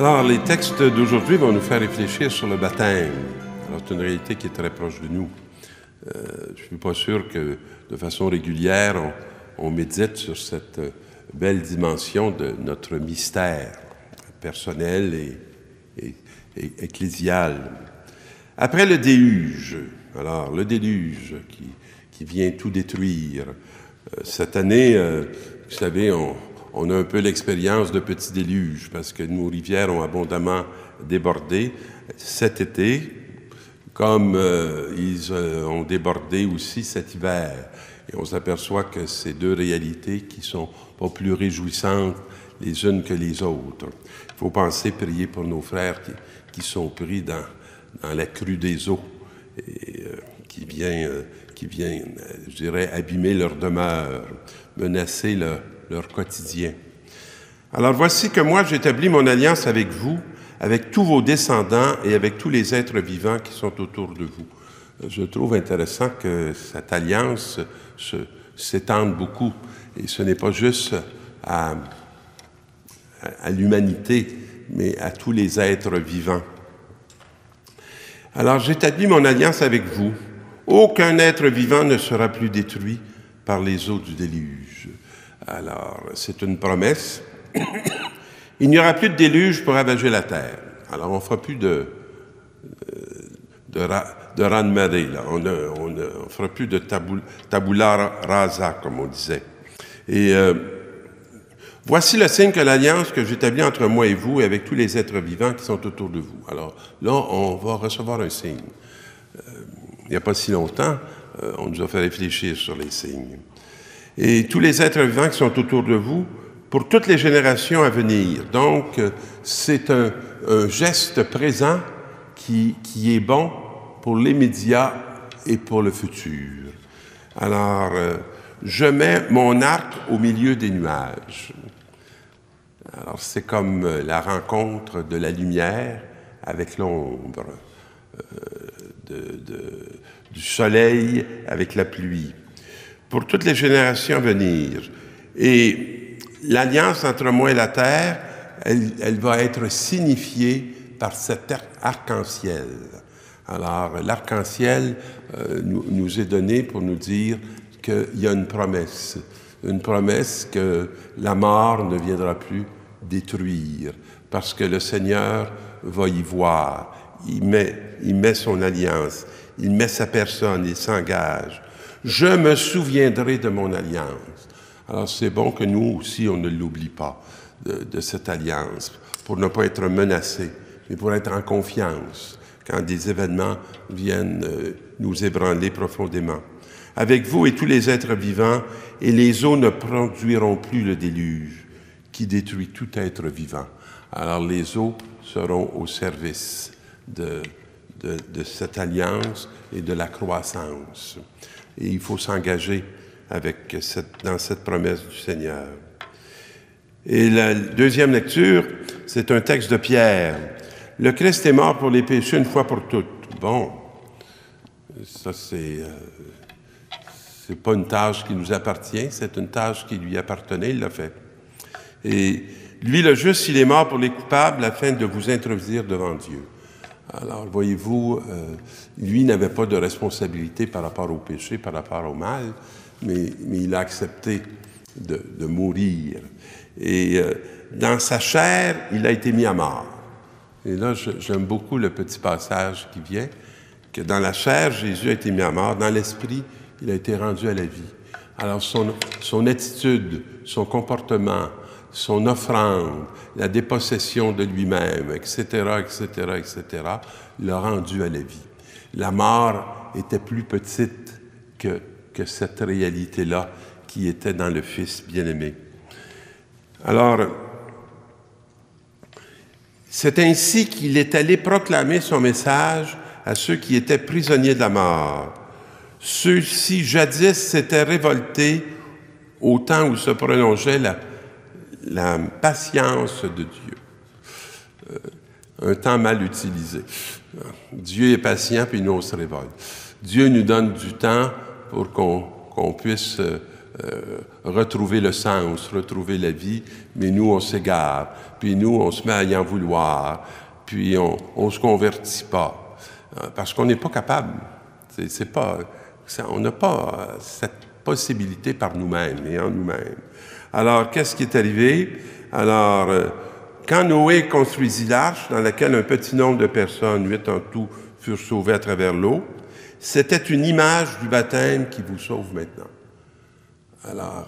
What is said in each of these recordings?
Alors, les textes d'aujourd'hui vont nous faire réfléchir sur le baptême. Alors, c'est une réalité qui est très proche de nous. Je ne suis pas sûr que, de façon régulière, on médite sur cette belle dimension de notre mystère personnel et ecclésial. Après le déluge, alors, le déluge qui vient tout détruire. Cette année, vous savez, on a un peu l'expérience de petits déluges parce que nos rivières ont abondamment débordé cet été, comme ils ont débordé aussi cet hiver. Et on s'aperçoit que ces deux réalités qui sont pas plus réjouissantes les unes que les autres. Il faut penser, prier pour nos frères qui sont pris dans la crue des eaux et qui vient, je dirais, abîmer leur demeure, menacer leur quotidien. Alors voici que moi j'établis mon alliance avec vous, avec tous vos descendants et avec tous les êtres vivants qui sont autour de vous. Je trouve intéressant que cette alliance s'étende beaucoup. Et ce n'est pas juste à l'humanité, mais à tous les êtres vivants. Alors j'établis mon alliance avec vous. Aucun être vivant ne sera plus détruit par les eaux du déluge. Alors, c'est une promesse. Il n'y aura plus de déluge pour ravager la terre. Alors, on ne fera plus de raz-de-marée, là. On ne fera plus de tabula rasa, comme on disait. Et voici le signe que l'alliance que j'établis entre moi et vous et avec tous les êtres vivants qui sont autour de vous. Alors, là, on va recevoir un signe. Il n'y a pas si longtemps, on nous a fait réfléchir sur les signes. Et tous les êtres vivants qui sont autour de vous, pour toutes les générations à venir. Donc, c'est un geste présent qui est bon pour l'immédiat et pour le futur. Alors, je mets mon arc au milieu des nuages. Alors, c'est comme la rencontre de la lumière avec l'ombre, du soleil avec la pluie, pour toutes les générations à venir. Et l'alliance entre moi et la terre, elle va être signifiée par cet arc-en-ciel. Alors, l'arc-en-ciel nous est donné pour nous dire qu'il y a une promesse que la mort ne viendra plus détruire, parce que le Seigneur va y voir. Il met son alliance, il met sa personne, il s'engage. Je me souviendrai de mon alliance. Alors, c'est bon que nous aussi, on ne l'oublie pas de cette alliance, pour ne pas être menacés, mais pour être en confiance quand des événements viennent nous ébranler profondément. Avec vous et tous les êtres vivants, et les eaux ne produiront plus le déluge qui détruit tout être vivant. Alors, les eaux seront au service de cette alliance et de la croissance. Et il faut s'engager dans cette promesse du Seigneur. Et la deuxième lecture, c'est un texte de Pierre. Le Christ est mort pour les péchés une fois pour toutes. Bon, ça c'est pas une tâche qui nous appartient, c'est une tâche qui lui appartenait, il l'a fait. Et lui, le juste, il est mort pour les coupables afin de vous introduire devant Dieu. Alors, voyez-vous, lui n'avait pas de responsabilité par rapport au péché, par rapport au mal, mais il a accepté de mourir. Et dans sa chair, il a été mis à mort. Et là, j'aime beaucoup le petit passage qui vient, que dans la chair, Jésus a été mis à mort, dans l'esprit, il a été rendu à la vie. Alors, son attitude, son comportement, son offrande, la dépossession de lui-même, etc., etc., etc., l'a rendu à la vie. La mort était plus petite que cette réalité-là qui était dans le Fils bien-aimé. Alors, c'est ainsi qu'il est allé proclamer son message à ceux qui étaient prisonniers de la mort. Ceux-ci, jadis, s'étaient révoltés au temps où se prolongeait la patience de Dieu. Un temps mal utilisé. Dieu est patient, puis nous, on se révolte. Dieu nous donne du temps pour qu'on puisse retrouver le sens, retrouver la vie, mais nous, on s'égare, puis nous, on se met à y en vouloir, puis on ne se convertit pas, parce qu'on n'est pas capable. On n'a pas cette possibilité par nous-mêmes et en nous-mêmes. Alors, qu'est-ce qui est arrivé? Alors, quand Noé construisit l'arche, dans laquelle un petit nombre de personnes, 8 en tout, furent sauvées à travers l'eau, c'était une image du baptême qui vous sauve maintenant. Alors,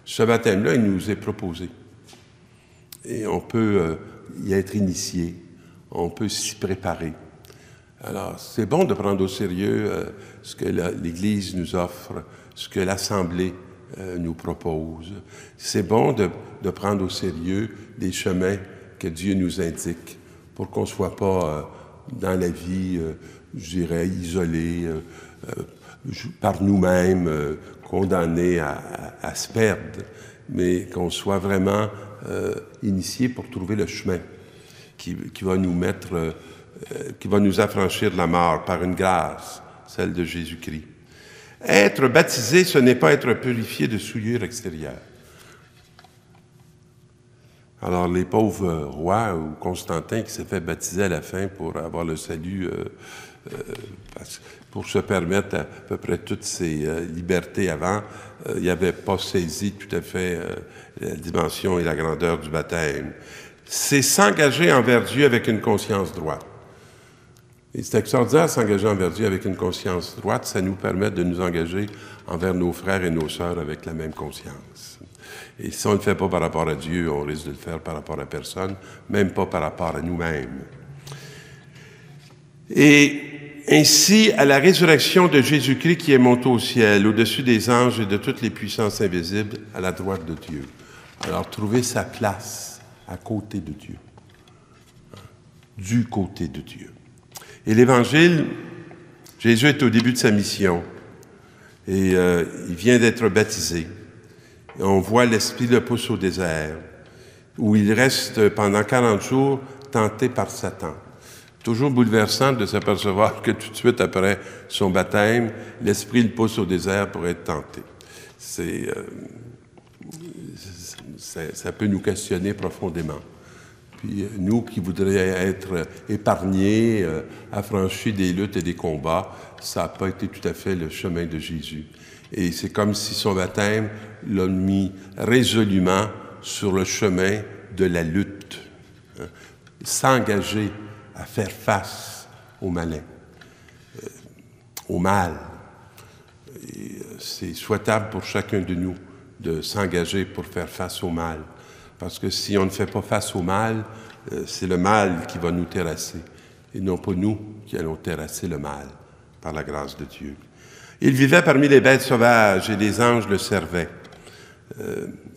ce baptême-là, il nous est proposé. Et on peut y être initié, on peut s'y préparer. Alors, c'est bon de prendre au sérieux ce que l'Église nous offre, ce que l'Assemblée nous propose. C'est bon de prendre au sérieux les chemins que Dieu nous indique pour qu'on ne soit pas dans la vie, je dirais, isolé, par nous-mêmes, condamnés à se perdre, mais qu'on soit vraiment initié pour trouver le chemin qui va nous mettre, qui va nous affranchir de la mort par une grâce, celle de Jésus-Christ. Être baptisé, ce n'est pas être purifié de souillure extérieure. Alors, les pauvres rois ou Constantin qui s'est fait baptiser à la fin pour avoir le salut, pour se permettre à peu près toutes ses libertés avant, il n'avait pas saisi tout à fait la dimension et la grandeur du baptême. C'est s'engager envers Dieu avec une conscience droite. Et c'est extraordinaire s'engager envers Dieu avec une conscience droite, ça nous permet de nous engager envers nos frères et nos sœurs avec la même conscience. Et si on ne le fait pas par rapport à Dieu, on risque de le faire par rapport à personne, même pas par rapport à nous-mêmes. Et ainsi, à la résurrection de Jésus-Christ qui est monté au ciel, au-dessus des anges et de toutes les puissances invisibles, à la droite de Dieu. Alors, trouver sa place à côté de Dieu, du côté de Dieu. Et l'Évangile, Jésus est au début de sa mission et il vient d'être baptisé. Et on voit l'Esprit le pousse au désert, où il reste pendant 40 jours tenté par Satan. Toujours bouleversant de s'apercevoir que tout de suite après son baptême, l'Esprit le pousse au désert pour être tenté. Ça peut nous questionner profondément. Puis nous qui voudrions être épargnés, affranchis des luttes et des combats, ça n'a pas été tout à fait le chemin de Jésus. Et c'est comme si son baptême l'a mis résolument sur le chemin de la lutte. S'engager à faire face au malin, au mal. Et c'est souhaitable pour chacun de nous de s'engager pour faire face au mal. Parce que si on ne fait pas face au mal, c'est le mal qui va nous terrasser, et non pas nous qui allons terrasser le mal, par la grâce de Dieu. Il vivait parmi les bêtes sauvages, et les anges le servaient.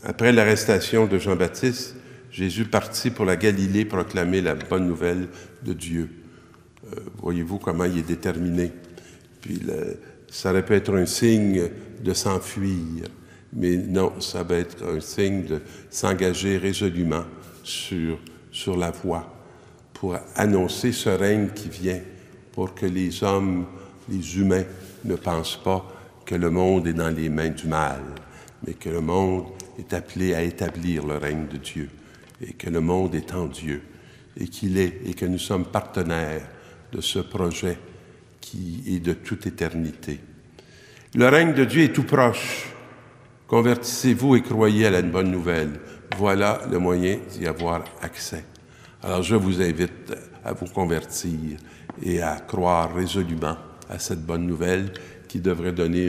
Après l'arrestation de Jean-Baptiste, Jésus partit pour la Galilée proclamer la bonne nouvelle de Dieu. Voyez-vous comment il est déterminé. Puis ça aurait pu être un signe de s'enfuir. Mais non, ça va être un signe de s'engager résolument sur la voie pour annoncer ce règne qui vient, pour que les hommes, les humains, ne pensent pas que le monde est dans les mains du mal, mais que le monde est appelé à établir le règne de Dieu, et que le monde est en Dieu, et que nous sommes partenaires de ce projet qui est de toute éternité. Le règne de Dieu est tout proche. Convertissez-vous et croyez à la bonne nouvelle. Voilà le moyen d'y avoir accès. Alors je vous invite à vous convertir et à croire résolument à cette bonne nouvelle qui devrait donner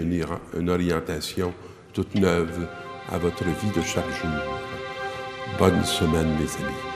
une orientation toute neuve à votre vie de chaque jour. Bonne semaine, mes amis.